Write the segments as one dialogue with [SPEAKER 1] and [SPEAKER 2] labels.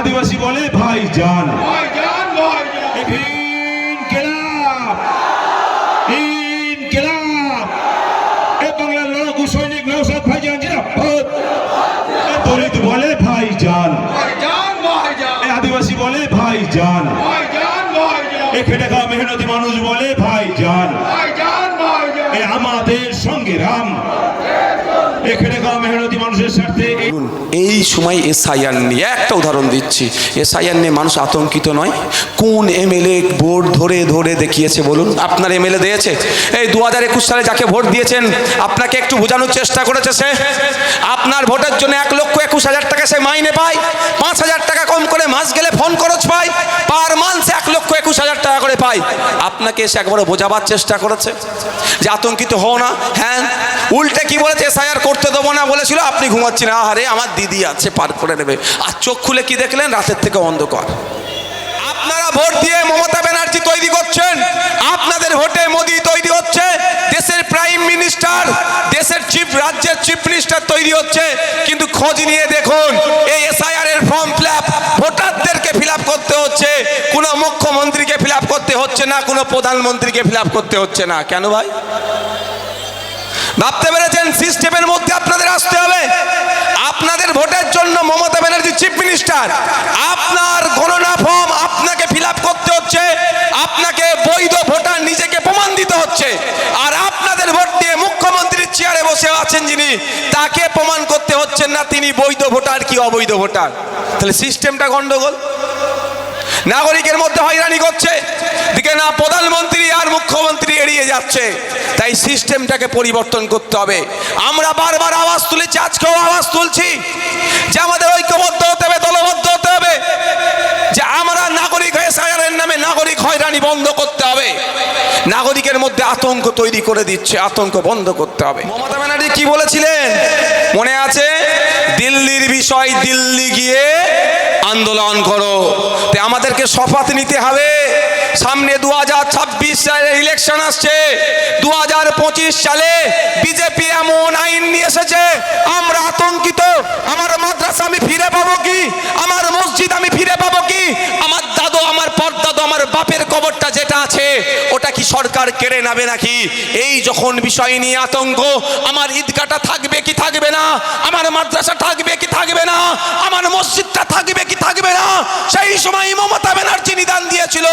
[SPEAKER 1] আদিবাসী বলে ভাইজান। বাংলার লড়াকু সৈনিক নওশাদ ভাইজান জিন্দাবাদ। দলিত বলে ভাইজান, আদিবাসী বলে ভাইজান, খেটে খাওয়া মেহনতি মানুষ বলে ভাইজান। আমাদের সংগ্রাম খেটে খাওয়া মেহনতি মানুষের স্বার্থে।
[SPEAKER 2] এই সময় এসআইআর নিয়ে একটা উদাহরণ দিচ্ছি। এসআইআর নিয়ে মানুষ আতঙ্কিত নয়। কোন এমএলএ ভোট ধরে ধরে দেখিয়েছে বলুন? আপনার এমএলএ দিয়েছে? এই 2021 সালে যাকে ভোট দিয়েছেন আপনাকে একটু বোঝানোর চেষ্টা করেছে সে? আপনার ভোটের জন্য 1,21,000 টাকা সে মাইনে পায়, 5,000 টাকা কম করে মাস গেলে ফোন খরচ পায়, পার মান্থ 1,21,000 টাকা করে পায়। আপনাকে এসে একবারও বোঝাবার চেষ্টা করেছে যে আতঙ্কিত হও না? হ্যাঁ, উল্টে কি বলেছে? এসআইআর করতে দেবো না বলেছিল, আপনি ঘুমাচ্ছেন, আহারে আমার দিদি আছে পার করে নেবে। আর চোখ খুলে কি দেখলেন? রাতের থেকে অন্ধকার। আপনারা ভোট দিয়ে মমতা ব্যানার্জি তৈরি করছেন, আপনাদের ভোটে মোদি তৈরি হচ্ছে, দেশের প্রাইম মিনিস্টার, দেশের চিফ, রাজ্যের চিফ মিনিস্টার তৈরি হচ্ছে। কিন্তু খোঁজ নিয়ে দেখুন, এই এসআইআর এর ফর্ম ফিলআপ ভোটারদেরকে ফিলআপ করতে হচ্ছে, কোনো মুখ্যমন্ত্রীকে ফিলআপ করতে হচ্ছে না, কোনো প্রধানমন্ত্রীকে ফিলআপ করতে হচ্ছে না। কেন ভাই? ভাবতে পেরেছেন সিস্টেমের মধ্যে আপনাদের আসতে হবে। আপনাদের ভোটের জন্য মমতা ব্যানার্জি চিফ মিনিস্টার, আপনার গণনা ফর্ম আপনাকে ফিলআপ করতে হচ্ছে, আপনাকে বৈধ ভোটার নিজেকে প্রমাণ দিতে হচ্ছে। আর আপনাদের ভোট দিয়ে মুখ্যমন্ত্রীর চেয়ারে বসে আছেন যিনি, তাকে প্রমাণ করতে হচ্ছে না তিনি বৈধ ভোটার কি অবৈধ ভোটার। তাহলে সিস্টেমটা গন্ডগোল। নাগরিকের মধ্যে হয়রানি করছে, দিকে না প্রধানমন্ত্রী আর মুখ্যমন্ত্রী এড়িয়ে যাচ্ছে। তাই সিস্টেমটাকে পরিবর্তন করতে হবে। আমরা বারবার আওয়াজ তুলেছি, আজকেও আওয়াজ তুলছি যে আমাদের ঐক্যবদ্ধ হতে হবে, দলবদ্ধ হতে হবে, যে আমরা নাগরিক হয়ে এসআইআরের নামে নাগরিক হয়রানি বন্ধ করতে হবে। নাগরিকের মধ্যে আতঙ্ক তৈরি করে দিচ্ছে, আতঙ্ক বন্ধ করতে হবে। মমতা ব্যানার্জি কি বলেছিলেন মনে আছে? দিল্লির বিষয় দিল্লি গিয়ে আন্দোলন করো। তাই আমাদেরকে শপথ নিতে হবে। সামনে 2026 সালে ইলেকশন আসছে, 2025 সালে বিজেপি এমন আইন নিয়ে এসেছে, আমরা আতঙ্কিত। আমার মাদ্রাসা আমি ফিরে পাবো কি? আমার মসজিদ আমি ফিরে পাবো কি? আমার দাদু, আমার পরদাদু, আমার বাপের কবরটা যেটা আছে ওটা কি সরকার কেড়ে নেবে নাকি? এই যখন বিষয় নিয়ে আতঙ্ক, আমার ঈদগাহটা থাকবে কি থাকবে না, আমার মাদ্রাসা থাকবে কি থাকবে না, আমার মসজিদটা থাকবে কি থাকবে না, সেই সময় মমতা ব্যানার্জি নিদান দিয়েছিল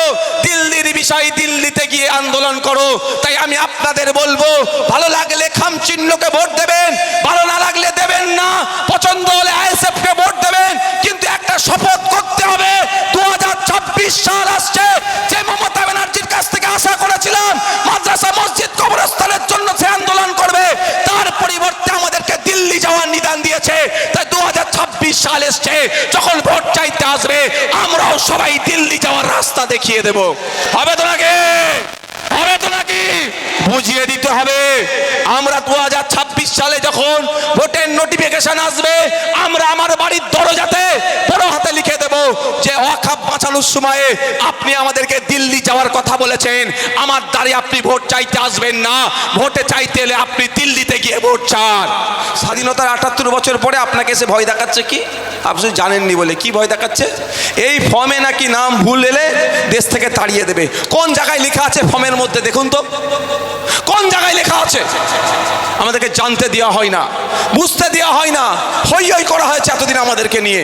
[SPEAKER 2] দিল্লির বিষয় দিল্লিতে গিয়ে আন্দোলন করো। তাই আমি আপনাদের বলবো, ভালো লাগলে খাম চিহ্নকে ভোট দেবেন, ভালো না লাগলে দেবেন না, পছন্দ হলে আইএসএফ কে ভোট দেবেন। কিন্তু একটা শপথ করতে হবে, 2026 সাল আসছে, যে মমতা ব্যানার্জির কাছ থেকে আশা করেছিলাম মাদ্রাসা মসজিদ কবরস্থানের জন্য সে আন্দোলন করবে, তার পরিবর্তে আমাদেরকে দিল্লি যাওয়ার নিদান দিয়েছে। তাই 2026 সাল এসছে, যখন ভোট চাইতে আসবে আমরাও সবাই দিল্লি যাওয়ার রাস্তা দেখিয়ে দেব। হবে তো নাকি? হবে তো নাকি? বুঝিয়ে দিতে হবে। আমরা 2026 সালে যখন ভোটের নোটিফিকেশন আসবে, আমরা আমার বাড়ির দরজাতে বড় হাতে লিখে দেব যে ওয়াকফ বাঁচানোর সময়ে আপনি আমাদেরকে দিল্লি যাওয়ার কথা বলেছেন, আমার দ্বারে আপনি ভোট চাইতে আসবেন না, ভোটে চাইতে এলে আপনি দিল্লিতে গিয়ে ভোট চান। স্বাধীনতার 78 বছর পরে আপনাকে এসে ভয় দেখাচ্ছে কি? আপনি জানেননি বলে কি ভয় দেখাচ্ছে? এই ফর্মে নাকি নাম ভুল এলে দেশ থেকে তাড়িয়ে দেবে। কোন জায়গায় লেখা আছে ফর্মের মধ্যে দেখুন তো, কোন জায়গায় লেখা আছে? আমাদেরকে জানতে দেওয়া হয় না, বুঝতে দেওয়া হয় না, হই হই করা হয়েছে এতদিন আমাদেরকে নিয়ে,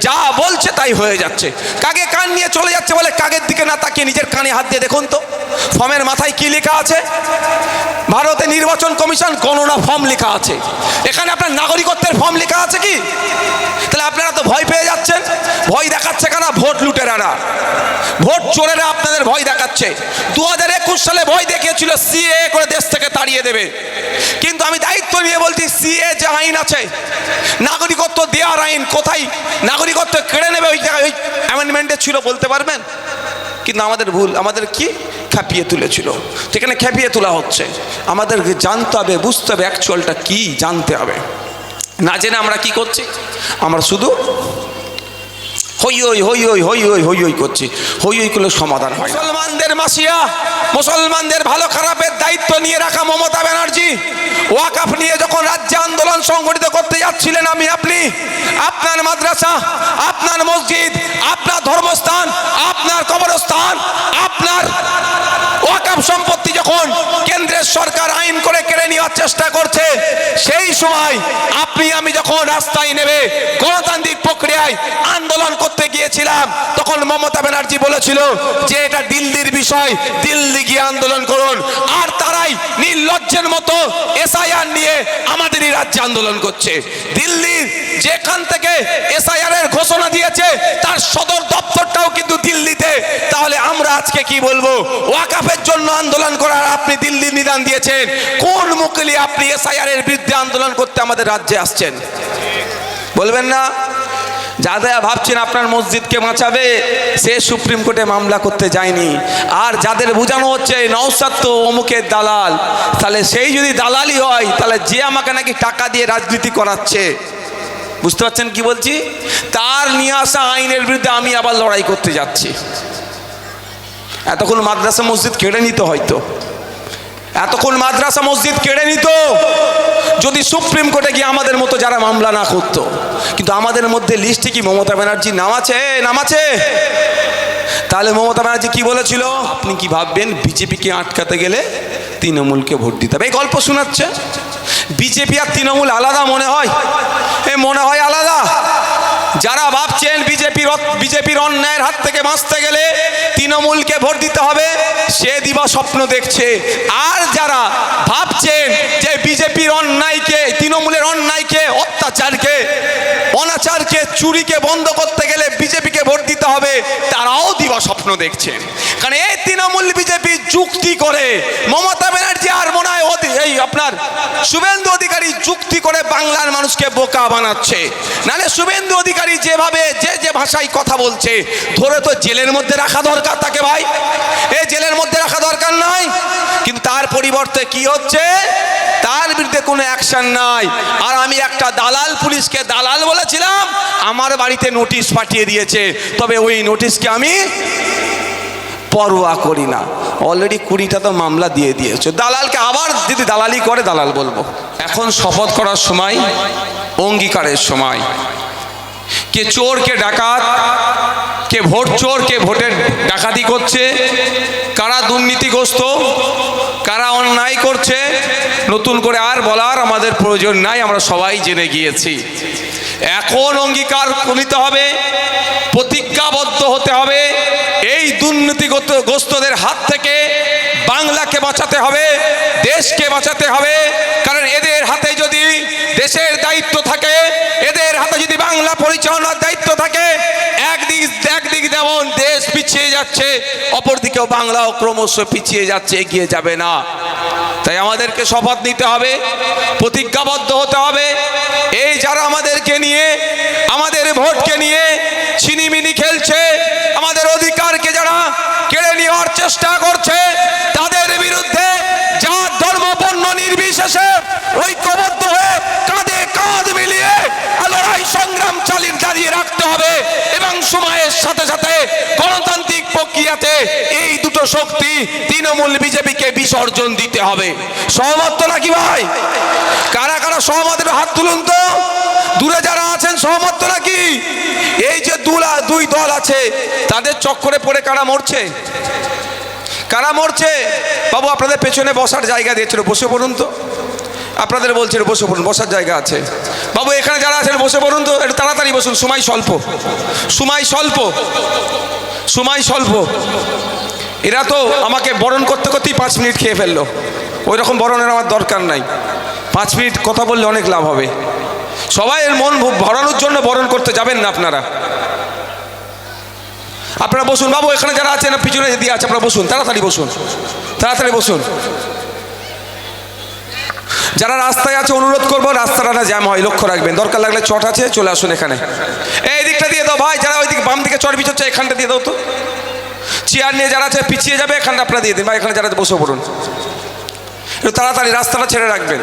[SPEAKER 2] যা বলছে তাই হয়ে যাচ্ছে। কাকে কান নিয়ে চলে যাচ্ছে বলে কাকের দিকে না তাকিয়ে নিজের কানে হাত দিয়ে দেখুন তো ফর্মের মাথায় কি লেখা আছে। ভারতে নির্বাচন কমিশন গণনা ফর্ম লেখা আছে, এখানে আপনার নাগরিকত্বের ফর্ম লেখা আছে কি? তাহলে আপনারা তো ভয় পেয়ে যাচ্ছেন। ভয় দেখাচ্ছে কারা? ভোট লুটেরারা, ভোট চোরেরা আপনাদের ভয় দেখাচ্ছে। 2021 সালে ভয় দেখিয়েছিল সিএ করে দেশ থেকে তাড়িয়ে দেবে। কিন্তু আমি দায়িত্ব নিয়ে বলছি, সিএ যে আইন আছে, নাগরিকত্ব দেওয়ার আইন, কোথায় নাগরিকত্ব কেড়ে নেবে ওই জায়গায় ওই অ্যামেন্ডমেন্টে ছিল বলতে পারবেন? কিন্তু আমাদের ভুল, আমাদের কি খেপিয়ে তুলেছিল, সেখানে খেপিয়ে তোলা হচ্ছে। আমাদেরকে জানতে হবে, বুঝতে হবে, অ্যাকচুয়ালটা কি জানতে হবে। না জেনে আমরা কি করছি? আমরা শুধু হই হই হই হই হই হই হই হই করছি। হই হই করলে সমাধান হয়। মুসলমানদের মাসিয়া, মুসলমানদের ভালো খারাপের দায়িত্ব নিয়ে রাখা মমতা ব্যানার্জি ওয়াকফ নিয়ে যখন রাজ্যে আন্দোলন সংগঠিত করতে যাচ্ছিলেন, আমি আপনি, আপনার মাদ্রাসা, আপনার মসজিদ, সময় আপনি আমি যখন রাস্তায় নেমে গণতান্ত্রিক প্রক্রিয়ায় আন্দোলন করতে গিয়েছিলাম, তখন মমতা ব্যানার্জি বলেছিল যে এটা দিল্লির বিষয়, দিল্লি গিয়ে আন্দোলন করুন। আর তারাই নির্লজ্জের মতো এসআইআর নিয়ে আমাদেরই রাজ্যে আন্দোলন করছে। দিল্লির যেখান থেকে এসআইআর এর ঘোষণা দিয়েছে তার সদর দপ্তরটাও কিন্তু দিল্লিতে। তাহলে আমরা আজকে কি বলবো? ওয়াকাফের জন্য আন্দোলন করার আপনি দিল্লির নিদান দিয়েছেন, কোন মুখলি আপনি এসআইআর এর বিরুদ্ধে আন্দোলন করতে আমাদের রাজ্যে আসছেন? বলবেন না? যারা ভাবছেন আপনার মসজিদকে বাঁচাবে, সে সুপ্রিম কোর্টে মামলা করতে যায়নি। আর যাদের বোঝানো হচ্ছে নওশাদ তো অমুকের দালাল, তাহলে সেই যদি দালালি হয়, তাহলে যে আমাকে নাকি টাকা দিয়ে রাজনীতি করাচ্ছে, বুঝতে পারছেন কি বলছি? তার নিয়ে আসা আইনের বিরুদ্ধে আমি আবার লড়াই করতে যাচ্ছি। এতক্ষণ মাদ্রাসা মসজিদ কেড়ে নিত, হয়তো এতক্ষণ মাদ্রাসা মসজিদ কেড়ে নিত যদি সুপ্রিম কোর্টে গিয়ে আমাদের মতো যারা মামলা না করতো। কিন্তু আমাদের মধ্যে লিস্টে কি মমতা ব্যানার্জি নাম আছে? তাহলে মমতা ব্যানার্জি কি বলেছিল? আপনি কি ভাববেন বিজেপিকে আটকাতে গেলে তৃণমূলকে ভোট দিতে হবে? এই গল্প শোনাচ্ছে। বিজেপি আর তৃণমূল আলাদা মনে হয়? মনে হয় আলাদা। যারা ভাবছেন বিজেপির অন্যায়ের হাত থেকে বাঁচতে গেলে তৃণমূলকে ভোট দিতে হবে, সে দিবা স্বপ্ন দেখছে। আর যারা ভাবছেন যে বিজেপির অন্যায়কে, তৃণমূলের অন্যায়কে, অত্যাচারকে, অনাচারকে, চুরিকে বন্ধ করতে গেলে বিজেপিকে ভোট দিতে হবে, তারাও দিবা স্বপ্ন দেখছেন। কারণ এই তৃণমূল বিজেপি যুক্তি করে, মমতা ব্যানার্জি আর মনে হয় এই আপনার শুভেন্দু অধিকারী যুক্তি করে বাংলার মানুষকে বোকা বানাচ্ছে। নাহলে শুভেন্দু অধিকারী যেভাবে যে ভাষায় কথা বলছে, ধরে তো জেলের মধ্যে রাখা দরকার তাকে। ভাই, এই জেলের মধ্যে রাখা দরকার নাই, কিন্তু তার পরিবর্তে কি হচ্ছে? তার বিরুদ্ধে কোনো অ্যাকশন নাই। আর আমি একটা দালাল পুলিশকে দালাল বলেছিলাম, আমার বাড়িতে নোটিশ পাঠিয়ে দিয়েছে, তবে ওই নোটিশকে আমি পরোয়া করি না। অলরেডি 20টা তো মামলা দিয়ে দিয়েছে। দালালকে আবার যদি দালালি করে দালাল বলবো। এখন শপথ করার সময়, অঙ্গীকারের সময়। কে চোর, কে ডাকাত, কে ভোট চোর, কে ভোটের ডাকাতি করছে, কারা দুর্নীতিগ্রস্ত, কারা অন্যায় করছে, নতুন করে আর বলার আমাদের প্রয়োজন নাই, আমরা সবাই জেনে গিয়েছি। এখন অঙ্গীকার নিতে হবে, প্রতিজ্ঞাবদ্ধ হতে হবে। এই দুর্নীতিগ্রস্তদের হাত থেকে বাংলাকে বাঁচাতে হবে, দেশকে বাঁচাতে হবে। কারণ এদের হাতে যদি দেশের দায়িত্ব থাকে, এদের হাতে যদি বাংলা পরিচালনার দায়িত্ব থাকে, একদিক যেমন দেশ পিছিয়ে যাচ্ছে, অপরদিকেও বাংলাও ক্রমশ পিছিয়ে যাচ্ছে, এগিয়ে যাবে না। তাই আমাদেরকে শপথ নিতে হবে, প্রতিজ্ঞাবদ্ধ হতে হবে। এই যারা আমাদেরকে নিয়ে, আমাদের ভোটকে নিয়ে ছিনিমিনি খেলছে, আমাদের অধিকারকে যারা কেড়ে নেওয়ার চেষ্টা করছে, তাদের বিরুদ্ধে জাত ধর্ম বর্ণ নির্বিশেষে ঐক্যবদ্ধ হয়ে কাঁধে কাঁধ মিলিয়ে লড়াই সংগ্রাম চালিয়ে রাখতে হবে। এবং সময়ের সাথে সাথে গণতান্ত্রিক প্রক্রিয়াতে এই দুটো শক্তি তৃণমূল বিজেপিকে বিসর্জন দিতে হবে। সহমত তো নাকি ভাই? কারা কারা সহমতের হাত তুলুন তো। দূরে যারা আছেন সহমত তো নাকি? এই যে দুই দল আছে, তাদের চক্করে পড়ে কারা মরছে? কারা মরছে? বাবু, আপনাদের পেছনে বসার জায়গা দিয়েছিল, বসে পড়ুন তো। আপনাদের বলছিল বসে পড়ুন, বসার জায়গা আছে। বাবু, এখানে যারা আছেন বসে পড়ুন তো, একটু তাড়াতাড়ি বসুন, সময় স্বল্প। এরা তো আমাকে বরণ করতে করতেই 5 মিনিট খেয়ে ফেললো। ওই রকম বরণের আমার দরকার নাই। 5 মিনিট কথা বললে অনেক লাভ হবে। সবাই এর মন ভরানোর জন্য বরণ করতে যাবেন না আপনারা বসুন। বাবু, এখানে যারা আছেন পিছনে দিয়ে আছে, আপনারা বসুন, তাড়াতাড়ি বসুন। যারা রাস্তায় আছে অনুরোধ করবো রাস্তাটা না জ্যাম হয়, লক্ষ্য রাখবেন। দরকার লাগলে চট আছে, চলে আসুন এখানে। এই দিকটা দিয়ে দাও ভাই, যারা ওই দিকে বাম দিকে চট বিচচ্ছে এখানটা দিয়ে দাও তো। চেয়ার নিয়ে যারা আছে পিছিয়ে যাবে, এখানটা আপনারা দিয়ে দিন ভাই। এখানে যারা বসে পড়ুন, একটু তাড়াতাড়ি রাস্তাটা ছেড়ে রাখবেন।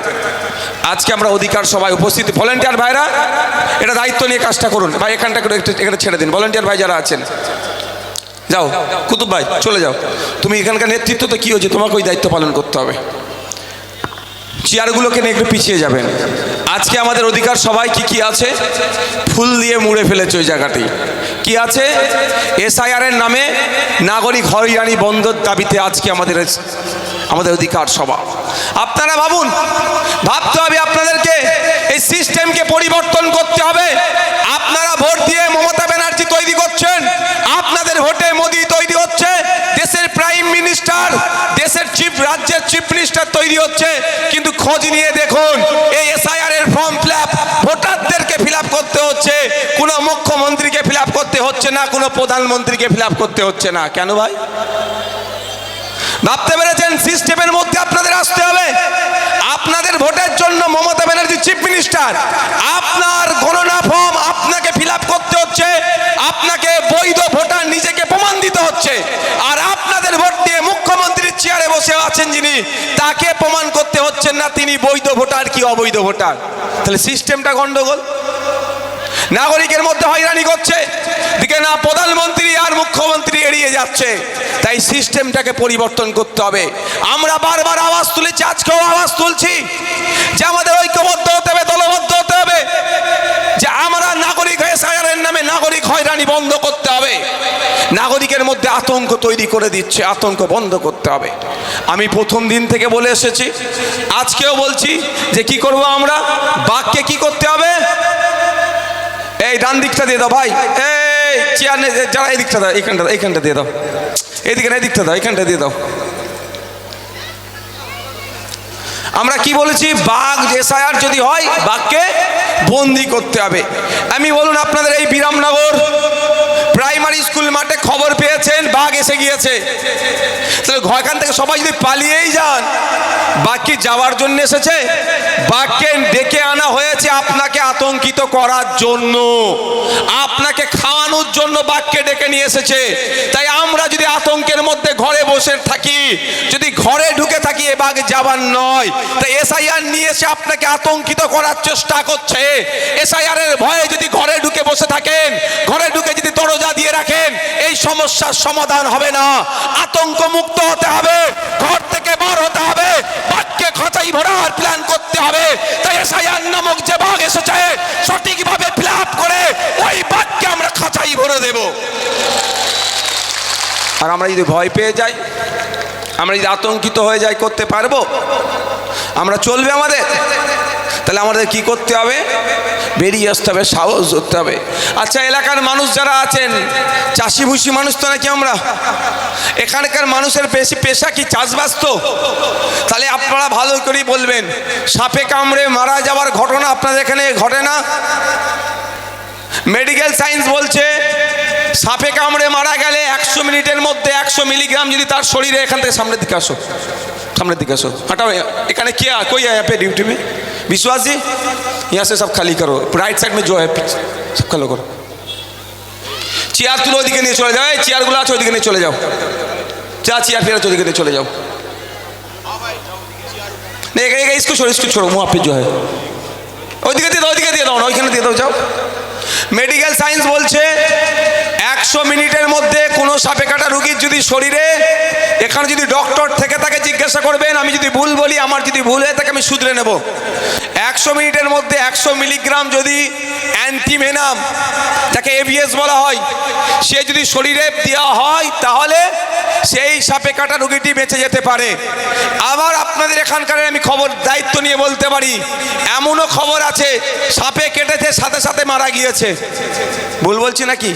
[SPEAKER 2] আজকে আমরা অধিকার সভায় উপস্থিত ভলেন্টিয়ার ভাইরা এটা দায়িত্ব নিয়ে কাজটা করুন ভাই। এখানটা এখানে ছেড়ে দিন। ভলেন্টিয়ার ভাই যারা আছেন, যাও। কুতুব ভাই চলে যাও, তুমি এখানকার নেতৃত্ব তো কি হয়েছে, তোমাকে ওই দায়িত্ব পালন করতে হবে। চেয়ারগুলোকে নিয়ে একটু পিছিয়ে যাবেন। আজকে আমাদের অধিকার সভায় কি আছে? ফুল দিয়ে মুড়ে ফেলেছে ওই জায়গাটি। কি আছে? এসআইআর এর নামে নাগরিক হয়রানি বন্ধের দাবিতে আজকে আমাদের আমাদের অধিকার সভা। আপনারা ভাবুন, ভাবতে হবে আপনাদেরকে, এই সিস্টেমকে পরিবর্তন করতে হবে। আপনারা ভোট দিয়ে মমতা ব্যানার্জি তৈরি করছেন, আপনাদের ভোটে মোদি তৈরি হচ্ছে, দেশের প্রাইম মিনিস্টার, দেশের রাজ্যের চিফ মিনিস্টার তৈরি হচ্ছে, কিন্তু খোঁজ নিয়ে দেখুন এই এসআইআর এর ফর্ম ফিলআপ ভোটারদেরকে ফিলআপ করতে হচ্ছে, কোনো মুখ্যমন্ত্রীকে ফিলআপ করতে হচ্ছে না, কোনো প্রধানমন্ত্রীকে ফিলআপ করতে হচ্ছে না। কেন ভাই? ভাবতে পেরেছেন? সিস্টেমের মধ্যে আপনাদের আসতে হবে। আপনাদের ভোটের জন্য মমতা ব্যানার্জি চিফ মিনিস্টার, আপনার গণনা ফর্ম আপনাকে ফিলআপ করতে হচ্ছে, আপনাকে বৈধ ভোটার নিজেকে প্রমাণ দিতে হচ্ছে, আর আপনাদের ভোট দিয়ে মুখ্যমন্ত্রীর চেয়ারে বসে আছেন যিনি, তাকে প্রমাণ করতে হচ্ছেন না তিনি বৈধ ভোটার কি অবৈধ ভোটার। তাহলে সিস্টেমটা গন্ডগোল, নাগরিকের মধ্যে হয়রানি করছে, দিকে না প্রধানমন্ত্রী আর মুখ্যমন্ত্রী এড়িয়ে যাচ্ছে। তাই সিস্টেমটাকে পরিবর্তন করতে হবে। আমরা বারবার আওয়াজ তুলেছি, আজকেও আওয়াজ তুলছি যে আমাদের ঐক্যবদ্ধ হতে হবে, দলবদ্ধ হতে হবে, যে আমরা নাগরিক হয়ে এসআইআরের নামে নাগরিক হয়রানি বন্ধ করতে হবে। নাগরিকের মধ্যে আতঙ্ক তৈরি করে দিচ্ছে, আতঙ্ক বন্ধ করতে হবে। আমি প্রথম দিন থেকে বলে এসেছি, আজকেও বলছি যে কি করব আমরা, বাঘকে কি করতে হবে, এই ডান দিকটা দিয়ে দাও ভাই, এই চেয়ার যারা এই দিকটা দাও, এইখানটা দিয়ে দাও, এইদিকে এই দিকটা দাও, এইখানটা দিয়ে দাও। আমরা কি বলেছি, বাঘ এসআইআর যদি হয় বাঘকে বন্দি করতে হবে। আমি বলুন আপনাদের এই বিরামনগর প্রাইমারি স্কুল মাঠে খবর পেয়েছেন বাঘ এসে গিয়েছে, তাহলে ঘরখান থেকে সবাই যদি পালিয়েই যান, বাঘ কি যাওয়ার জন্য এসেছে? বাঘকে ডেকে আনা হয়েছে আপনাকে আতঙ্কিত করার জন্য, আপনাকে খাওয়ানোর জন্য বাঘকে ডেকে নিয়ে এসেছে। তাই আমরা যদি আতঙ্কের মধ্যে ঘরে বসে থাকি, যদি ঘরে ঢুকে থাকি, এ বাঘ যাবার নয়। তাই এসআইআর নিয়ে এসে আপনাকে আতঙ্কিত করার চেষ্টা করছে। এসআইআর এর ভয়ে যদি ঘরে ঢুকে বসে থাকেন, ঘরে ঢুকে যদি দরজা দিয়ে রাখেন, এই সমস্যার সমাধান হবে না। আতঙ্ক মুক্ত হতে হবে, ঘর থেকে বার হতে হবে, বাঘকে খাঁচাই ভরার প্ল্যান করতে হবে। তাই এসআইআর নামক যে বাঘ এসেছে, সঠিকভাবে ফিলআপ করে ওই বাঘকে আমরা খাঁচাই ভরে দেব। আর আমরা যদি ভয় পেয়ে যাই, আমরা যদি আতঙ্কিত হয়ে যাই, করতে পারবো? আমরা চলবে আমাদের? তাহলে আমাদের কি করতে হবে? বেরিয়ে আসতে হবে, সাহস ধরতে হবে। আচ্ছা, এলাকার মানুষ যারা আছেন, চাষিভুষি মানুষ তো নাকি আমরা, এখানকার মানুষের বেশি পেশা কি চাষবাস তো? তাহলে আপনারা ভালো করে বলবেন, সাপে কামড়ে মারা যাওয়ার ঘটনা আপনাদের এখানে ঘটে না? মেডিকেল সায়েন্স বলছে সাপে কামড়ে মারা গেলে 100 মিনিটের মধ্যে 100 মিলিগ্রাম যদি তার শরীরে, এখান থেকে সামনের দিকে আসো, सामने दिखे सो हटाओ। एकाने क्या कोई है यहाँ पे ड्यूटी में? विश्वास जी, यहाँ से सब खाली करो, राइट साइड में जो है सब खाली करो। চেয়ার তুলে ওইদিকে নিয়ে চলে যাও, চেয়ারগুলো আছে ওইদিকে নিয়ে চলে যাও, চেয়ার ফেরাচ্ছে ওইদিকে নিয়ে চলে যাও। इसको छोड़ो वहाँ पे जो है ওইদিকে দিয়ে দাও না, ওইখানে দিয়ে দাও, যাও। মেডিকেল সায়েন্স বলছে 100 মিনিটের মধ্যে কোনো সাপে কাটা রোগীর যদি শরীরে, এখানে যদি ডক্টর থেকে তাকে জিজ্ঞাসা করবেন, আমি যদি ভুল বলি, আমার যদি ভুল হয়ে থাকে আমি শুধরে নেব। 100 মিনিটের মধ্যে 100 মিলিগ্রাম যদি অ্যান্টিভেনাম, যাকে এভিএস বলা হয়, সে যদি শরীরে দেওয়া হয়, তাহলে সেই সাপে কাটা রোগীটি বেঁচে যেতে পারে। আবার আপনাদের এখানকার আমি খবর দায়িত্ব নিয়ে বলতে পারি, এমনও খবর আছে সাপে কেটেছে সাথে সাথে মারা গিয়েছে। ভুল বলছি নাকি?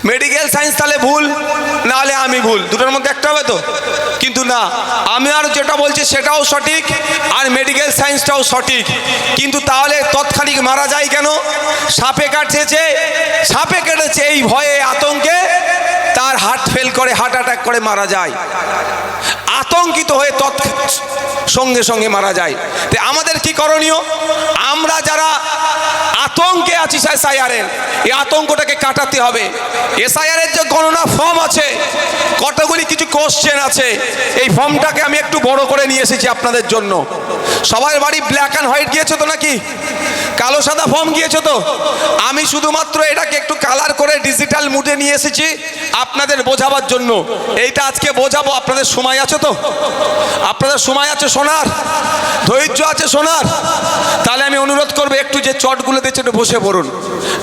[SPEAKER 2] মেডিকেল সায়েন্স তাহলে ভুল, না হলে আমি ভুল, দুটোর মধ্যে একটা হবে তো? কিন্তু না, আমি আর যেটা বলছি সেটাও সঠিক, আর মেডিকেল সায়েন্সটাও সঠিক। কিন্তু তাহলে তৎক্ষণিক মারা যায় কেন? সাপে কেটেছে এই ভয়ে, আতঙ্কে তার হার্ট ফেল করে, হার্ট অ্যাটাক করে মারা যায়, আতঙ্কিত হয়ে সঙ্গে সঙ্গে মারা যায়। তো আমাদের কি করণীয়? আমরা যারা আতঙ্কে আছি এসআইআরের, এই আতঙ্কটাকে কাটাতে হবে। এসআইআরের যে গণনা ফর্ম আছে, কতগুলি কিছু কোশ্চেন আছে, এই ফর্মটাকে আমি একটু বড় করে নিয়ে এসেছি আপনাদের জন্য। সবার বাড়ি ব্ল্যাক অ্যান্ড হোয়াইট গিয়েছে তো নাকি? কালো সাদা ফর্ম গিয়েছে তো? আমি শুধুমাত্র এটাকে একটু কালার করে ডিজিটাল মুডে নিয়ে এসেছি আপনাদের বোঝাবার জন্য। এইটা আজকে বোঝাবো, আপনাদের সময় আছে তো? আপনাদের সময় আছে শোনার, ধৈর্য আছে শোনার? তাহলে আমি অনুরোধ করবো একটু যে চটগুলো দিচ্ছে একটু বসে পড়ুন,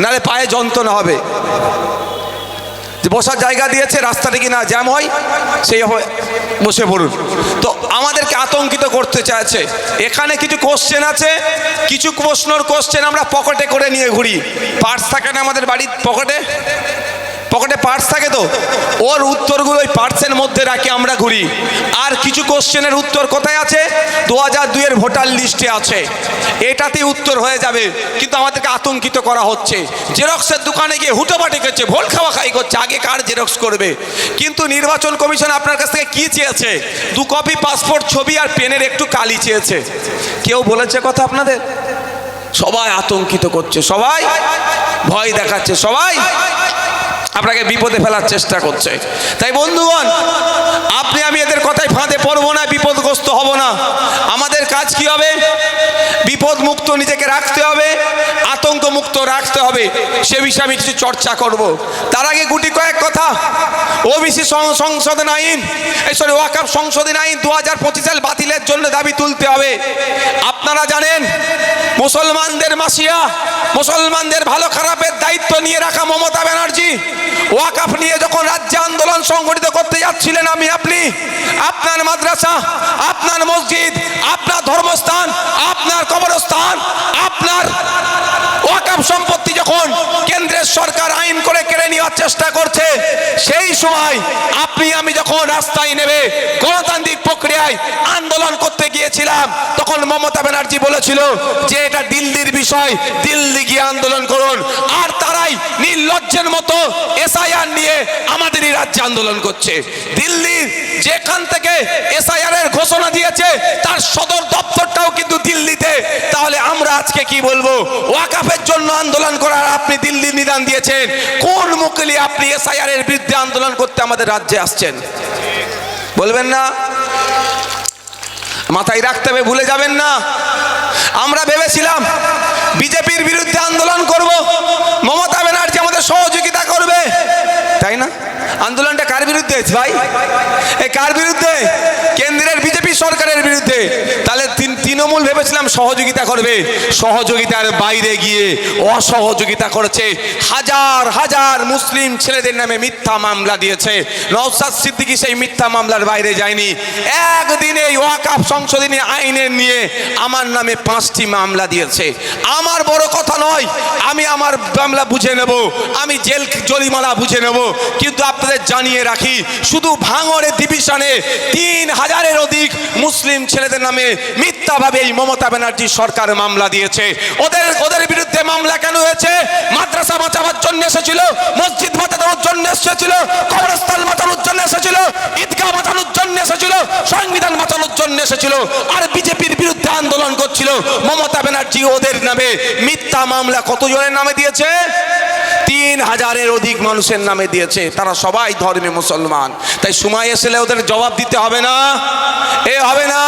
[SPEAKER 2] নাহলে পায়ে যন্ত্রণা হবে। যে বসার জায়গা দিয়েছে, রাস্তাটা কি না জ্যাম হয় সেই বসে পড়ুন। তো আমাদেরকে আতঙ্কিত করতে চাইছে। এখানে কিছু কোশ্চেন আছে, কিছু প্রশ্নর কোশ্চেন আমরা পকেটে করে নিয়ে ঘুরি। পার্স থাকে না আমাদের বাড়ির পকেটে, পকেটে পার্স থাকে, তো ওর উত্তরগুলো ওই পার্সের মধ্যে রাখি আমরা ঘুরি। আর কিছু কোশ্চেনের উত্তর কোথায় আছে? 2002-এর ভোটার লিস্টে আছে, এটাতেই উত্তর হয়ে যাবে। কিন্তু আমাদেরকে আতঙ্কিত করা হচ্ছে। জেরক্সের দোকানে গিয়ে হুটোপাটি করছে, ভোট খাওয়া খাই করছে, আগে কার জেরক্স করবে। কিন্তু নির্বাচন কমিশন আপনার কাছ থেকে কি চেয়েছে? 2 কপি পাসপোর্ট ছবি আর পেনের একটু কালি চেয়েছে। কেউ বলেছে কথা আপনাদের? সবাই আতঙ্কিত করছে, সবাই ভয় দেখাচ্ছে, সবাই আপনাকে বিপদে ফেলার চেষ্টা করছে। তাই বন্ধুগণ, আপনি আমি এদের কথায় ফাঁদে পড়বো না, বিপদগ্রস্ত হব না। আমাদের কাজ কি হবে? বিপদ মুক্ত নিজেকে রাখতে হবে, আতঙ্ক মুক্ত রাখতে হবে। সে বিষয়ে আমি কিছু চর্চা করব। তার আগে গুটি কয়েক কথা। ওবিসি সংশোধন আইন, ওয়াকফ সংশোধন আইন 2025 সাল বাতিলের জন্য দাবি তুলতে হবে। আপনারা জানেন, মুসলমানদের মাসিয়া, মুসলমানদের ভালো খারাপের দায়িত্ব নিয়ে রাখা মমতা ব্যানার্জি ওয়াকফ নিয়ে যখন রাজ্যে আন্দোলন সংগঠিত করতে যাচ্ছিলেন, আমি আপনি, আপনার মাদ্রাসা, আপনার মসজিদ, আপনার ধর্মস্থান, আপনার কবরস্থান, আপনার ওয়াকফ সম্পত্তি যখন কেন্দ্রের সরকার আইন করে কেড়ে নেওয়ার চেষ্টা করছে, সেই সময় আপনি আমি যখন রাস্তায় নেমে গণতান্ত্রিক প্রক্রিয়ায় আন্দোলন করতে গিয়েছিলাম, তখন মমতা ব্যানার্জি বলেছিল যে এটা দিল্লির বিষয়, দিল্লি গিয়ে আন্দোলন করুন। আর তারাই নির্লজ্জের মতো এসআইআর নিয়ে আমাদেরই রাজ্যে আন্দোলন করছে। দিল্লির যেখান থেকে এসআইআর এর ঘোষণা দিয়েছে তার সদর দপ্তরটাও কিন্তু দিল্লিতে। তাহলে আমরা আজকে কি বলবো? ওয়াকফের জন্য আন্দোলন করার আপনি দিল্লি নিদান দিয়েছেন, কোন মুখলি আপনি এসআইআর এর বিরুদ্ধে আন্দোলন করতে আমাদের রাজ্যে আসছেন? বলবেন না? মাথায় রাখতে হবে, ভুলে যাবেন না। আমরা ভেবেছিলাম বিজেপির বিরুদ্ধে আন্দোলন করব, মমতা ব্যানার্জি আমাদের সহযোগিতা করবে, তাই না? আন্দোলনটা কার বিরুদ্ধে ভাই? এই কার বিরুদ্ধে? কেন্দ্রের বিজেপি সরকারের বিরুদ্ধে। তাহলে তৃণমূল ভেবেছিলাম সহযোগিতা করবে, সহযোগিতার বাইরে গিয়ে অসহযোগিতা করেছে। হাজার হাজার মুসলিম ছেলেদের নামে মিথ্যা মামলা দিয়েছে। নওশাদ সিদ্দিকী সেই মিথ্যা মামলার বাইরে যায়নি। একদিনে ওয়াকফ সংশোধনী আইনের নিয়ে আমার নামে 5টি মামলা দিয়েছে। আমার বড় কথা নয়, আমি আমার মামলা বুঝে নেব, আমি জেল জরিমানা বুঝে নেব। কিন্তু আপনাদের জানিয়ে রাখি, শুধু ভাঙড়ে ডিভিশনে 3000-এর অধিক মুসলিম ছেলেদের নামে মিথ্যাভাবে এই মমতা ব্যানার্জি সরকার মামলা দিয়েছে। ওদের বিরুদ্ধে মামলা কেন হয়েছে? মাদ্রাসা বাঁচানোর জন্য এসেছিল, মসজিদ বাঁচানোর জন্য এসেছিল, কবরস্থান বাঁচানোর জন্য এসেছিল, ঈদগাহ বাঁচানোর জন্য এসেছিল, সংবিধান বাঁচানোর জন্য এসেছিল। আর বিজেপির বিরুদ্ধে আন্দোলন করছিল। মমতা ব্যানার্জি ওদের নামে মিথ্যা মামলা কতজনের নামে দিয়েছে? 3000-এর অধিক মানুষের নামে দিয়েছে। তারা সবাই ধর্মী মুসলমান। তাই সময় এসেলে ওদের জবাব দিতে হবে না? হবে না?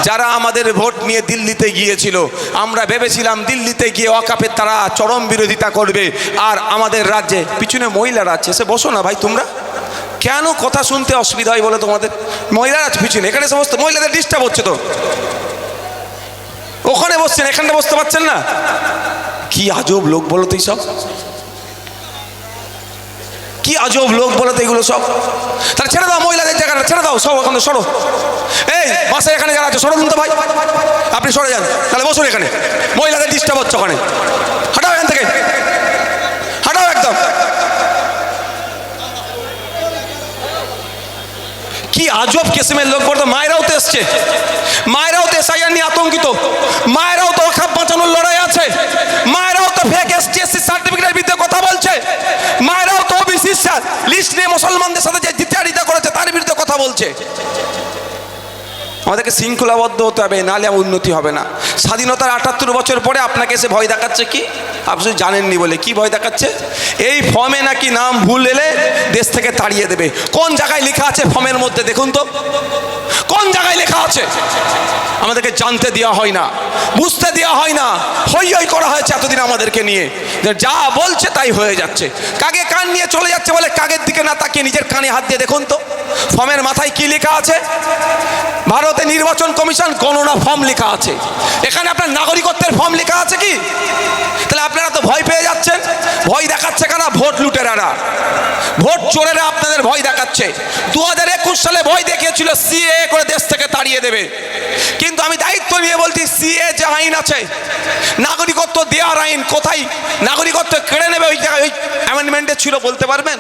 [SPEAKER 2] যারা আমাদের ভোট নিয়ে দিল্লিতে গিয়েছিল, আমরা ভেবেছিলাম দিল্লিতে গিয়ে ওয়াকফের তারা চরম বিরোধিতা করবে। আর আমাদের রাজ্যে পিছনে মহিলারা আছে, এসে বসো না ভাই তোমরা। কেন কথা শুনতে অসুবিধা হয় বলো তোমাদের? মহিলারা আছে পিছনে, এখানে সমস্ত মহিলাদের ডিস্টার্ব হচ্ছে। তো ওখানে বসছেন, এখানটা বসতে পারছেন না? কি আজব লোক বলো তো সব, কি আজব লোক বলো তো এগুলো সব। তাহলে ছেড়ে দাও মহিলাদের জায়গাটা, ছেড়ে দাও সব, ওখানে সরো। এই বাসে এখানে যারা আছে সরো তো ভাই, আপনি সরে যান। তাহলে বসুন এখানে, মহিলাদের ডিস্টার্ব হচ্ছে ওখানে। হাঁটাও এখান থেকে, হাঁটাও একদম। কি আজব কিসিমের লোক বলতো। মায়েরাও তো এসছে, মায়েরাও তো এসআইআর নিয়ে আতঙ্কিত, মায়েরাও তো ওয়াকফ বাঁচানোর লড়াই আছে, মায়েরাও তো ফেক এসটিএসসি সার্টিফিকেটের বিরুদ্ধে কথা বলছে, মায়েরাও তো ওবিসি লিস্ট নিয়ে মুসলমানদের সাথে যে দ্বিচারিতা করেছে তার বিরুদ্ধে কথা বলছে। আমাদেরকে শৃঙ্খলাবদ্ধ হতে হবে, নাহলে উন্নতি হবে না। স্বাধীনতার 78 বছর পরে আপনাকে এসে ভয় দেখাচ্ছে কি? আপনি জানেননি বলে কি ভয় দেখাচ্ছে? এই ফর্মে নাকি নাম ভুল এলে দেশ থেকে তাড়িয়ে দেবে। কোন জায়গায় লেখা আছে ফর্মের মধ্যে দেখুন তো, কোন জায়গায় লেখা আছে? আমাদেরকে জানতে দেওয়া হয় না, বুঝতে দেওয়া হয় না, হই হই করা হয়েছে এতদিন আমাদেরকে নিয়ে। যা বলছে তাই হয়ে যাচ্ছে। কাকে কান নিয়ে চলে যাচ্ছে বলে কাকের দিকে না তাকিয়ে নিজের কানে হাত দিয়ে দেখুন তো ফর্মের মাথায় কি লেখা আছে। ভারতে নির্বাচন কমিশন গণনা ফর্ম লেখা আছে, এখানে আপনার নাগরিকত্বের ফর্ম লেখা আছে কি? তাহলে আপনারা তো ভয় পেয়ে যাচ্ছেন। ভয় দেখাচ্ছে কারা? ভোট লুটেরারা। ভোট চোরেরা আপনাদের ভয় দেখাচ্ছে। 2021 সালে ভয় দেখিয়েছিল সিএ করে দেশ থেকে তাড়িয়ে দেবে, কিন্তু আমি দায়িত্ব নিয়ে বলছি সিএ যে আইন আছে, নাগরিকত্ব দেওয়ার আইন, কোথায় নাগরিকত্ব কেড়ে নেবে ওই জায়গায় ওই অ্যামেন্ডমেন্টে ছিল বলতে পারবেন?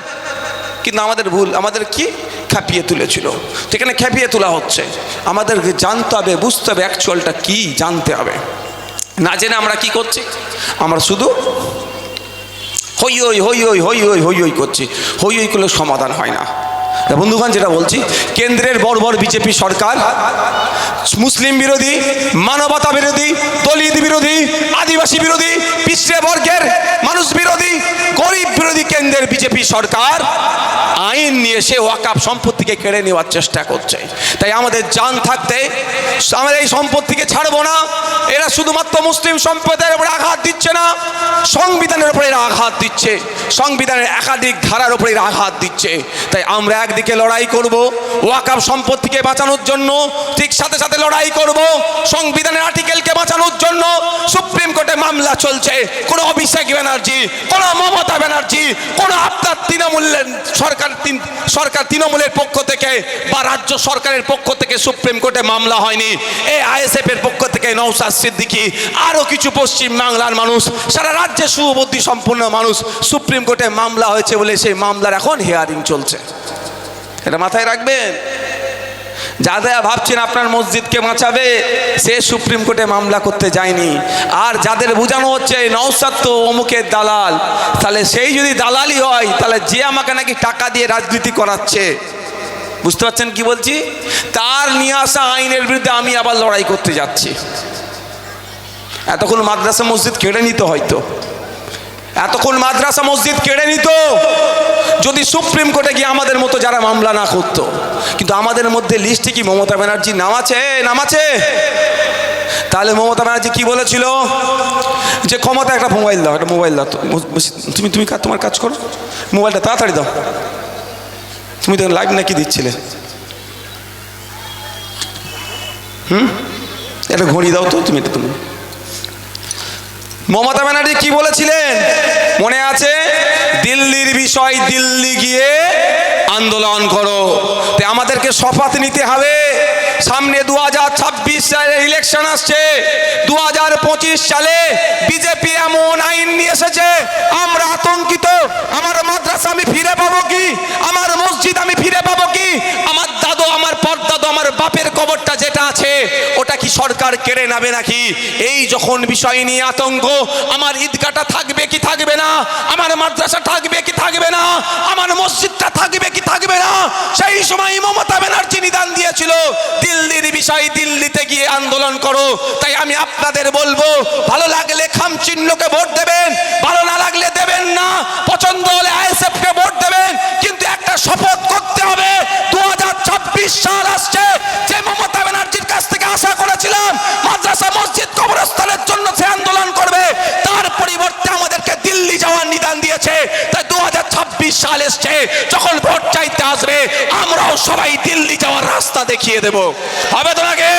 [SPEAKER 2] কিন্তু আমাদের ভুল, আমাদের কি খেপিয়ে তুলেছিল, সেখানে খেপিয়ে তোলা হচ্ছে। আমাদেরকে জানতে হবে, বুঝতে হবে, অ্যাকচুয়ালটা কি জানতে হবে। না জেনে আমরা কি করছি? আমরা শুধু হই হই হই হই হই হই হই হই করছি। হই হই করলে সমাধান হয় না। বন্ধুগণ, যেটা বলছি, কেন্দ্রের বর্বর বিজেপি সরকার মুসলিম বিরোধী, মানবতা বিরোধী, দলিত বিরোধী, আদিবাসী বিরোধী, পিছড়ে বর্গের মানুষ বিরোধী, গরিব বিরোধী কেন্দ্রের বিজেপি সরকার আইন নিয়ে সে ওয়াকফ সম্পত্তিকে কেড়ে নেওয়ার চেষ্টা করছে। তাই আমাদের জান থাকতে আমরা এই সম্পত্তিকে ছাড়বো না। এরা শুধুমাত্র মুসলিম সম্প্রদায়ের উপরে আঘাত দিচ্ছে না, সংবিধানের উপরে এরা আঘাত দিচ্ছে, সংবিধানের একাধিক ধারার উপরে এরা আঘাত দিচ্ছে। তাই আমরা একদিকে লড়াই করব ওয়াকফ সম্পত্তিকে বাঁচানোর জন্য, ঠিক সাথে সাথে লড়াই করব সংবিধানের আর্টিকেলকে বাঁচানোর জন্য। সুপ্রিম কোর্টে মামলা চলছে, কোনো অভিষেক ব্যানার্জি, কোনো মমতা ব্যানার্জি, কোনো আপনার তৃণমূলের সরকার তৃণমূলের পক্ষ থেকে বা রাজ্য সরকারের পক্ষ থেকে সুপ্রিম কোর্টে মামলা হয়নি। এই আইএসএফ এর পক্ষ থেকে নওশাদ সিদ্দিকী, আরও কিছু পশ্চিম বাংলার মানুষ, সারা রাজ্যে সুবুদ্ধি সম্পন্ন মানুষ, সুপ্রিম কোর্টে মামলা হয়েছে বলে সেই মামলার এখন হিয়ারিং চলছে। এটা মাথায় রাখবেন। যারা ভাবছেন আপনার মসজিদকে বাঁচাবে, সে সুপ্রিম কোর্টে মামলা করতে যায়নি। আর যাদের বোঝানো হচ্ছে নওশাদ তো অমুকের দালাল, তাহলে সেই যদি দালালি হয়, তাহলে যে আমাকে নাকি টাকা দিয়ে রাজনীতি করাচ্ছে, বুঝতে পারছেন কি বলছি, তার নিয়ে আসা আইনের বিরুদ্ধে আমি আবার লড়াই করতে যাচ্ছি। এতক্ষণ মাদ্রাসা মসজিদ কেড়ে নিত, হয়তো এতক্ষণ মাদ্রাসা মসজিদ কেড়ে নিত যদি সুপ্রিম কোর্টে গিয়ে আমাদের মতো যারা মামলা না করতো। কিন্তু আমাদের মধ্যে লিস্টে কি মমতা ব্যানার্জি নাম আছে? তাহলে মমতা ব্যানার্জি কি বলেছিল যে ক্ষমতা একটা মোবাইল দাও, একটা মোবাইল দাও, তুমি তোমার কাজ করো, মোবাইলটা তাড়াতাড়ি দাও। তুমি তো লাইভ নাকি দিচ্ছিলে, একটা ঘড়ি দাও তো, তুমি মমতা ব্যানার্জি কি বলেছিলেন মনে আছে? দিল্লির বিষয় দিল্লি গিয়ে আন্দোলন করো। তাই আমাদেরকে শপথ নিতে হবে, সামনে 2026 সালে ইলেকশন আসছে, 2025 সালে বিজেপি এমন আইন নিয়ে এসেছে, আমরা আতঙ্কিত। আমার মাদ্রাসা আমি ফিরে পাবো কি? আমার মসজিদ আমি ফিরে পাবো কি? আমার দাদু, আমার পরদাদু, আমার বাপের কবরটা যেটা আছে ওটা কি সরকার কেড়ে নেবে নাকি? এই যখন বিষয় নিয়ে আতঙ্ক, আমার ঈদগাহটা থাকবে কি থাকবে না, আমার মাদ্রাসা থাকবে কি থাকবে না, আমার মসজিদটা থাকবে কি থাকবে না, সেই সময় মমতা ব্যানার্জি নিদান দিয়েছিল দিল্লির বিষয় দিল্লিতে গিয়ে আন্দোলন করো। তাই আমি আপনাদের বলবো, ভালো লাগলে খাম চিহ্নকে ভোট দেবেন, ভালো না লাগলে দেবেন না, পছন্দ হলে আইএসএফ কে ভোট দেবেন। কিন্তু একটা শপথ করতে হবে, 2026 সাল আসছে, যে মমতা ব্যানার্জির কাছ থেকে আশা করেছিলাম মাদ্রাসা মসজিদ কবরস্থানের জন্য সে আন্দোলন করবে, তার পরিবর্তে আমাদেরকে দিল্লি যাওয়ার নিদান দিয়েছে। তাই 2026 সাল এসছে, যখন ভোট চাইতে আসবে আমরাও সবাই দিল্লি যাওয়ার রাস্তা দেখিয়ে দেব। হবে তো নাকি?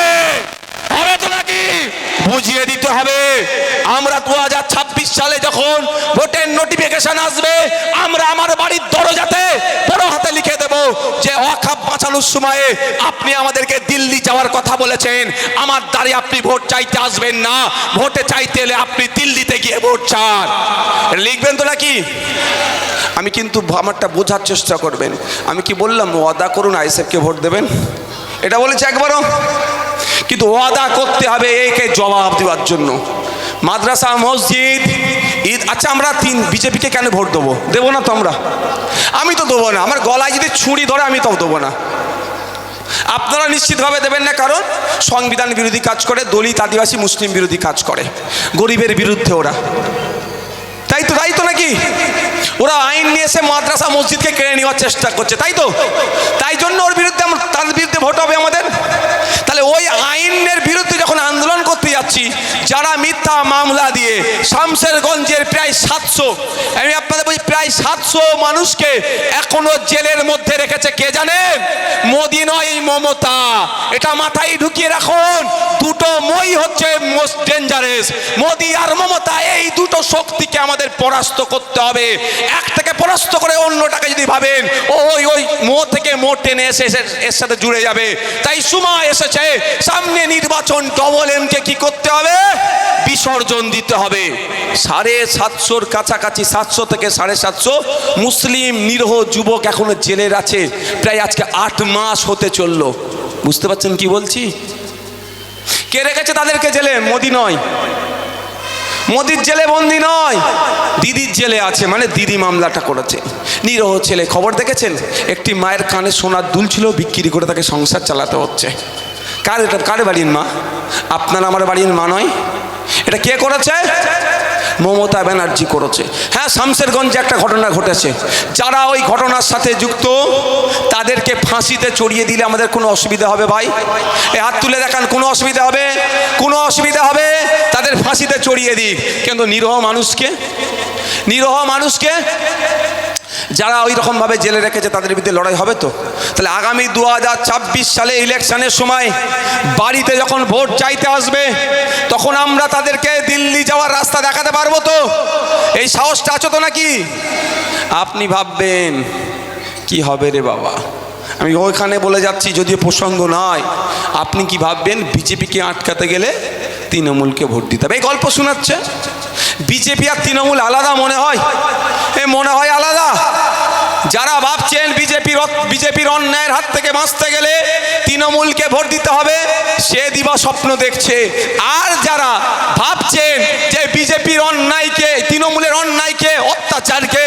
[SPEAKER 2] হবে তো নাকি? বুঝিয়ে দিতে হবে। আমরা 2026 সালে যখন ভোটের নোটিফিকেশন আসবে, আমরা আমার বাড়ির দরজাতে বড় হাতে লিখে দেব যে ওয়াকফ বাঁচানোর সময়ে আপনি আমাদেরকে দিল্লি যাওয়ার কথা বলেছেন, আমার দ্বারে আপনি ভোট চাইতে আসবেন না, ভোটে চাইতে এলে আপনি দিল্লিতে গিয়ে ভোট চান। লিখবেন তো নাকি? আমি কিন্তু আমারটা বোঝার চেষ্টা করবেন। আমি কি বললাম ওয়াদা করুন আইএসএফকে ভোট দেবেন? এটা বলেছে একবারও? কিন্তু ওয়াদা করতে হবে একে জবাব দেওয়ার জন্য। মাদ্রাসা মসজিদ ঈদ, আচ্ছা আমরা বিজেপিকে কেন ভোট দেবো না তো? আমি তো দেবো না। আমার গলায় যদি ছুরি ধরে আমি তাও দেবো না। আপনারা নিশ্চিতভাবে দেবেন না, কারণ সংবিধান বিরোধী কাজ করে, দলিত আদিবাসী মুসলিম বিরোধী কাজ করে, গরিবের বিরুদ্ধে ওরা। তাই তো নাকি? ওরা আইন নিয়ে এসে মাদ্রাসা মসজিদকে কেড়ে নেওয়ার চেষ্টা করছে, তাই তো? তাই জন্য ওর বিরুদ্ধে তার বিরুদ্ধে ভোট হবে আমাদের। তাহলে ওই আইনের বিরুদ্ধে যখন আন্দোলন করতে যাচ্ছি, যারা মিথ্যা মামলা দিয়ে শামশেরগঞ্জের প্রায় 700, আমি আপনাদের বলছি প্রায় 700 মানুষকে এখনো জেলের মধ্যে রেখেছে কে জানেন? মোদি নয়, এই মমতা। এটা মাথায় ঢুকিয়ে রাখুন। দুটো মই হচ্ছে মোস্ট ডেঞ্জারাস, মোদি আর মমতা। এই দুটো শক্তিকে আমাদের পরাস্ত করতে হবে। একটাকে পরাস্ত করে অন্যটাকে যদি ভাবেন ওই ওই মো থেকে মো টেনে এসে এর সাথে জুড়ে যাবে। তাই সময় এসেছে, সামনে নির্বাচন, ডবল এমকে কি করতে হবে? বিসর্জন দিতে হবে। 750-র কাছাকাছি, 700 থেকে 750 মুসলিম নিরীহ যুবক এখনো জেলের আছে। প্রায় আজকে 8 মাস হতে চললো। বুঝতে পারছেন কি বলছি? কে রেখেছে তাদেরকে জেলে? মোদি নয়, মোদির জেলে বন্দি নয়, দিদির জেলে আছে। মানে দিদি মামলাটা করেছে। নিরীহ ছেলে, খবর দেখেছেন? একটি মায়ের কানে সোনার দুল ছিল, বিক্রি করে তাকে সংসার চালাতে হচ্ছে। এটা কার বাড়ির মা? আপনার আমার বাড়ির মা নয়। এটা কে করেছে? মমতা ব্যানার্জি করেছে। হ্যাঁ, শামশেরগঞ্জে একটা ঘটনা ঘটেছে। যারা ওই ঘটনার সাথে যুক্ত তাদেরকে ফাঁসিতে চড়িয়ে দিলে আমাদের কোনো অসুবিধা হবে? ভাই এই হাত তুলে দেখান, কোনো অসুবিধা হবে? কোনো অসুবিধা হবে? তাদের ফাঁসিতে চড়িয়ে দিই, কিন্তু নিরীহ মানুষকে যারা ওই রকমভাবে জেলে রেখেছে তাদের বিরুদ্ধে লড়াই হবে তো? তাহলে আগামী 2026 সালে ইলেকশনের সময় বাড়িতে যখন ভোট চাইতে আসবে, তখন আমরা তাদেরকে দিল্লি যাওয়ার রাস্তা দেখাতে পারবো তো? এই সাহসটা আছে তো নাকি? আপনি ভাববেন কি হবে রে বাবা, আমি ওইখানে বলে যাচ্ছি, যদিও প্রসঙ্গ নয়। আপনি কি ভাববেন বিজেপিকে আটকাতে গেলে তৃণমূলকে ভোট দিতে হবে? এই গল্প শোনাচ্ছে। বিজেপি আর তৃণমূল আলাদা মনে হয়? মনে হয় আলাদা। যারা ভাবছেন বিজেপির অন্যায়ের হাত থেকে বাঁচতে গেলে তৃণমূলকে ভোট দিতে হবে, সে দিবা স্বপ্ন দেখছে। আর যারা ভাবছেন যে বিজেপির অন্যায়কে, তৃণমূলের অন্যায়কে, অত্যাচারকে,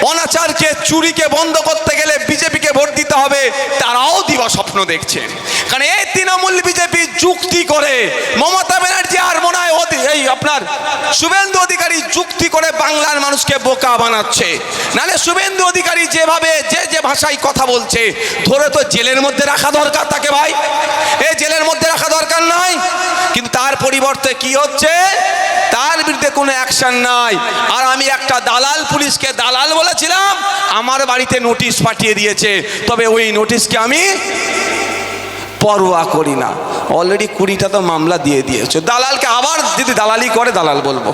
[SPEAKER 2] অনাচারকে, চুরিকে বন্ধ করতে গেলে বিজেপিকে ভোট দিতে হবে, তারাও দিবা স্বপ্ন দেখছেন। কারণ এই তৃণমূল বিজেপি যুক্তি করে, মমতা ব্যানার্জি আর মনে হয় এই আপনার শুভেন্দু অধিকারী যুক্তি করে বাংলার মানুষকে বোকা বানাচ্ছে। নাহলে শুভেন্দু অধিকারী যেভাবে যে ভাষায় কথা বলছে, ধরে তো জেলের মধ্যে রাখা দরকার তাকে। ভাই এই জেলের মধ্যে রাখা দরকার নাই, কিন্তু তার পরিবর্তে কি হচ্ছে? তার বিরুদ্ধে কোনো অ্যাকশন নাই। আর আমি একটা দালাল, পুলিশকে দালাল বলেছিলাম, আমার বাড়িতে নোটিশ পাঠিয়ে দিয়েছে। তবে ওই নোটিশকে আমি পরোয়া করি না। অলরেডি 20টা তো মামলা দিয়ে দিয়েছে। দালালকে আবার যদি দালালি করে দালাল বলবো?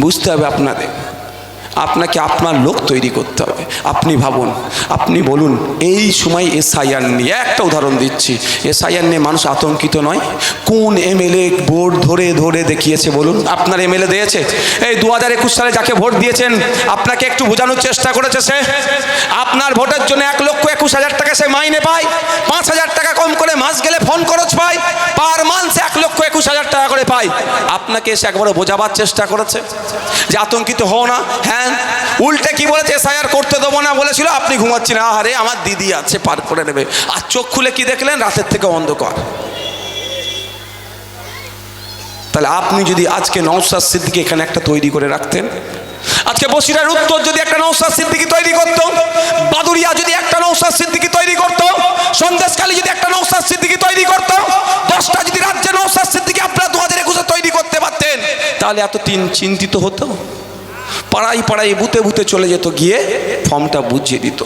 [SPEAKER 2] বুঝতে হবে আপনাকে আপনার লোক তৈরি করতে হবে। আপনি ভাবুন, আপনি বলুন, এই সময় এসআইআর নিয়ে একটা উদাহরণ দিচ্ছি। এসআইআর নিয়ে মানুষ আতঙ্কিত নয়? কোন এমএলএ ভোট ধরে দেখিয়েছে বলুন? আপনার এমএলএ দিয়েছে? এই 2021 সালে যাকে ভোট দিয়েছেন আপনাকে একটু বোঝানোর চেষ্টা করেছে সে? আপনার ভোটের জন্য 1,21,000 টাকা সে মাইনে পায়, 5,000 টাকা কম করে মাস গেলে ফোন খরচ পায়, পার মান্থ 1,21,000 টাকা করে পায়। আপনাকে এসে একবার বোঝাবার চেষ্টা করেছে যে আতঙ্কিত হও না? হ্যাঁ, উল্টে কি বলেছে? এসআইআর করতে দেবো না বলেছিল, আপনি ঘুমাচ্ছেন, আরে আমার দিদি আছে পার করে নেবে। আর চোখ খুলে কি দেখলেন? রাতের থেকে অন্ধকার। তাহলে আপনি যদি আজকে নওশাদ সিদ্দিকী এখানে একটা তৈরি করে রাখতেন, আজকে বসিরার উত্তর যদি একটা নওশাদ সিদ্দিকী তৈরি করতো, বাদুরিয়া যদি একটা নওশাদ সিদ্দিকী তৈরি করতো, সন্দেশখালী যদি একটা নওশাদ সিদ্দিকী তৈরি করতো, 10টা যদি রাজ্যে নওশাদ সিদ্দিকী আপনারা 2021-এ তৈরি করতে পারতেন, তাহলে এত চিন্তিত হতো? পাড়ায় বুথে চলে যেত, গিয়ে ফর্মটা বুঝিয়ে দিত।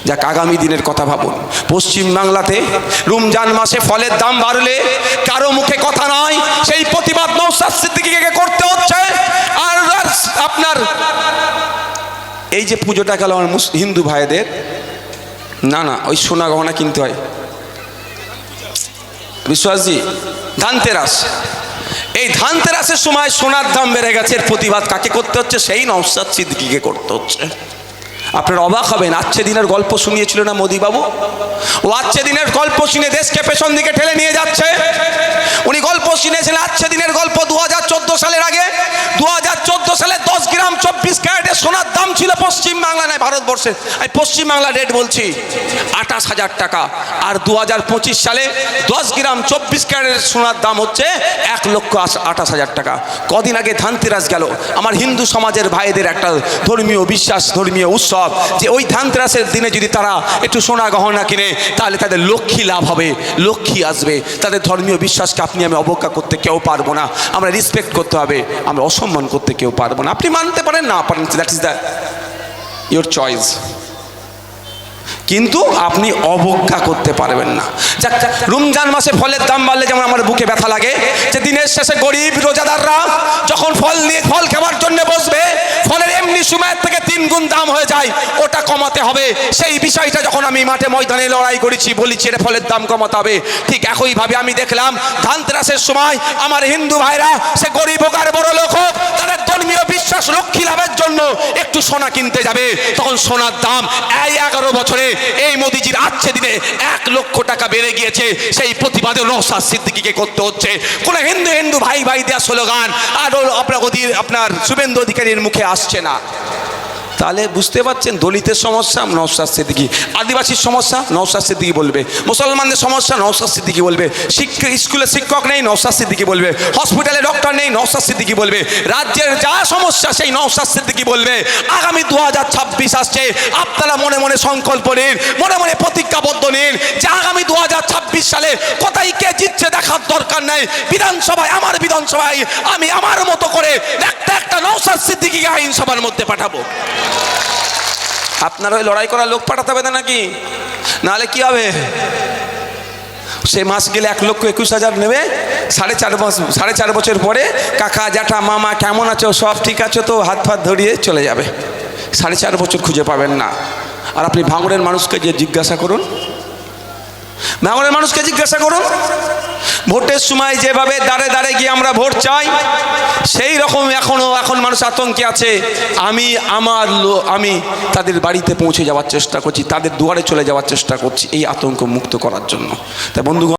[SPEAKER 2] যাক, আগামী দিনের কথা ভাবুন। পশ্চিম বাংলাতে রমজান মাসে ফলের দাম বাড়লে কারো মুখে কথা নয়, সেই প্রতিবাদ নওশাদ সিদ্দিকীকে করতে হচ্ছে। আর আপনার এই যে পুজোটা গেল আমার হিন্দু ভাইদের, না ওই সোনা গহনা কিনতে হয়, বিশ্বাসজি, ধানতেরাস। এই ধানতেরাসের সময় সোনার দাম বেড়ে গেছে, এর প্রতিবাদ কাকে করতে হচ্ছে? সেই নওশাদ সিদ্দিকীকে করতে হচ্ছে। আপনারা অবাক হবেন, আজকে দিনের গল্প শুনিয়েছিল না মোদি বাবু? ও আজকে দিনের গল্প শুনে দেশকে পেছন দিকে ঠেলে নিয়ে যাচ্ছে। উনি গল্প শুনেছিলেন আজকে দিনের গল্প 2014 সালের আগে। 2014 সালে 10 গ্রাম 24 ক্যারেটের সোনার দাম ছিল পশ্চিম বাংলা নয় ভারতবর্ষে, আমি পশ্চিমবাংলার রেট বলছি 28,000 টাকা। আর 2025 সালে 10 গ্রাম 24 ক্যারেটের সোনার দাম হচ্ছে 1,28,000 টাকা। কদিন আগে ধানতেরাস গেল, আমার হিন্দু সমাজের ভাইদের একটা ধর্মীয় বিশ্বাস, ধর্মীয় উৎসব, যে ওই ধানতেরাসের দিনে যদি তারা একটু সোনা গহনা কিনে তাহলে তাদের লক্ষ্মী লাভ হবে, লক্ষ্মী আসবে। তাদের ধর্মীয় বিশ্বাসকে আপনি আমি অবজ্ঞা করতে কেউ পারবো না, আমরা রেসপেক্ট করতে হবে, আমরা অসম্মান করতে কেউ পারবো না। আপনি মানতে পারেন না পারেন, that is the your choice, কিন্তু আপনি অবজ্ঞা করতে পারবেন না। রমজান মাসে ফলের দাম বাড়লে যেমন আমার বুকে ব্যথা লাগে, যে দিনের শেষে গরিব রোজাদাররা যখন ফল খাবার জন্য বসবে, ফলের এমনি সময়ের থেকে 3 গুণ দাম হয়ে যায়, ওটা কমাতে হবে। সেই বিষয়টা যখন আমি মাঠে ময়দানে লড়াই করেছি, বলেছি এটা ফলের দাম কমাতে হবে। ঠিক একইভাবে আমি দেখলাম ধানতেরাসের সময় আমার হিন্দু ভাইরা, সে গরিব হোক আর বড় লোক হোক, তাদের ধর্মীয় বিশ্বাস লক্ষ্মী লাভের জন্য একটু সোনা কিনতে যাবে, তখন সোনার দাম এই 11 বছরে এই মোদিজির আচ্ছে দিনে 1 লক্ষ টাকা বেড়ে গিয়েছে। সেই প্রতিবাদে নওশাদ সিদ্দিকীকে করতে হচ্ছে। কোন হিন্দু ভাই দেওয়া স্লোগান আর আপনার শুভেন্দু অধিকারীর মুখে আসছে না। তাহলে বুঝতে পারছেন, দলিতের সমস্যা নওশাদ সিদ্দিকী, আদিবাসীর সমস্যা নওশাদ সিদ্দিকী বলবে, মুসলমানদের সমস্যা নওশাদ সিদ্দিকী বলবে, স্কুলে শিক্ষক নেই নওশাদ সিদ্দিকী বলবে, হসপিটালে ডক্টর নেই নওশাদ সিদ্দিকী বলবে, রাজ্যের যা সমস্যা সেই নওশাদ সিদ্দিকী বলবে। আগামী 2026 আসছে, আপনারা মনে মনে সংকল্প নিন, মনে মনে প্রতিজ্ঞাবদ্ধ নিন যে আগামী 2026 সালে কোথায় কে জিতছে দেখার দরকার নেই। বিধানসভায়, আমার বিধানসভায় আমি আমার মতো করে একটা নওশাদ সিদ্দিকীকে আইনসভার মধ্যে পাঠাবো। আপনার ওই লড়াই করার লোক পাঠাতে হবে না নাকি? নাহলে কি হবে? সে মাস গেলে 1,21,000 নেবে, 4.5 বছর পরে কাকা জ্যাঠা মামা কেমন আছো, সব ঠিক আছে তো, হাত ফাত ধরিয়ে চলে যাবে। 4.5 বছর খুঁজে পাবেন না। আর আপনি ভাঙড়ের মানুষকে যে জিজ্ঞাসা করুন, ভাঙড়ের মানুষকে জিজ্ঞাসা করুন, ভোটের সময় যেভাবে দাঁড়ে দাঁড়ে গিয়ে আমরা ভোট চাই, সেই রকম এখন মানুষ আতঙ্কে আছে। আমি তাদের বাড়িতে পৌঁছে যাওয়ার চেষ্টা করছি, তাদের দুয়ারে চলে যাওয়ার চেষ্টা করছি, এই আতঙ্ক মুক্ত করার জন্য। তাই বন্ধুগণ,